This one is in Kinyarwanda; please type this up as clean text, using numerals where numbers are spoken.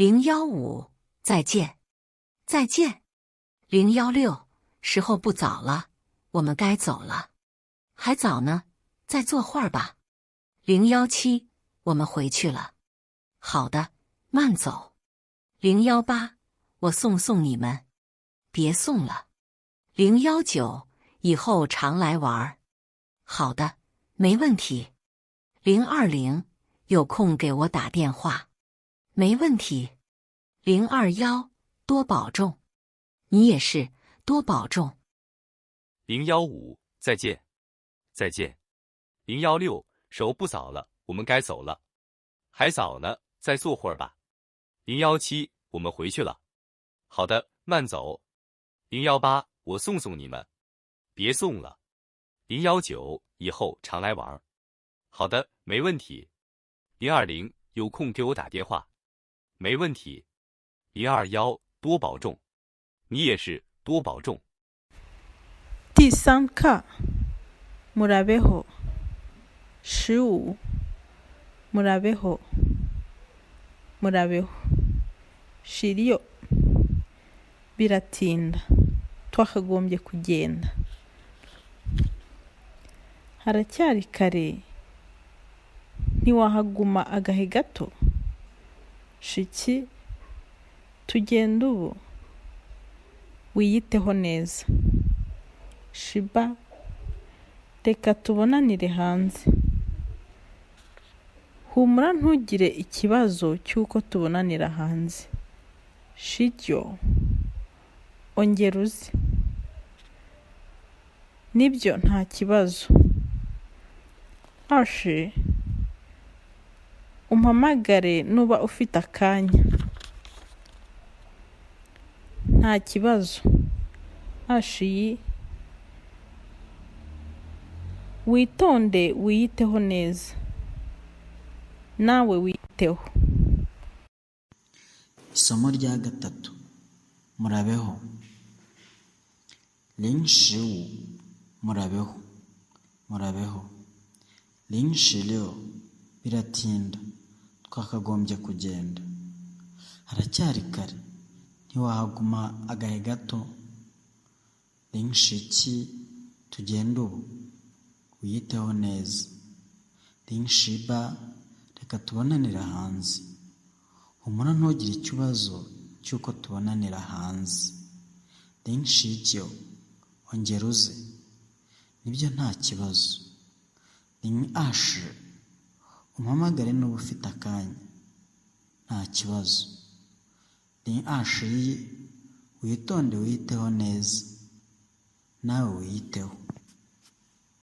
015，再见。再见。016，时候不早了，我们该走了。还早呢，再坐会儿吧。017，我们回去了。好的，慢走。018，我送你们。别送了。019，以后常来玩。好的，没问题。020，有空给我打电话。没问题。021，多保重。你也是，多保重。015，再见。再见。016，时候不早了，我们该走了。还早呢，再坐会儿吧。017，我们回去了。好的，慢走。018，我送你们。别送了。019，以后常来玩。好的，没问题。020，有空给我打电话。没问题。021，多保重。你也是，多保重。第3课 murabeho 15 murabeho shiriyo biratinda twakagombye kugenda. Haracyari kare ntiwahaguma agahe gato. Shiki tugenda ubu wiyiteho neza. Shiba reka tubonanire hanze. Humura ntugire ikibazo cy'uko tubonanira hanze. Shiryo ongera uze. Nibyo nta kibazo. Ashe umpamagare nuba ufite akanya. Nta kibazo. Ashi witonde wiyiteho neza. Nawe wiyiteho. Isomo rya 3 murabeho. 015 murabeho. 016 biratinda twakagombye kugenda. Haracyari kare ntiwahaguma agahe gato. 017 tugenda ubu wiyiteho neza. 018 reka tubonanira hanze. Humura ntugire ikibazo cy'uko tubonanira hanze. 019 ongera uze. Nibyo nta kibazo. 020 umpamagare nuba ufite akanya. Nta kibazo. 020 witonde wiyiteho neza. Nawe wiyiteho.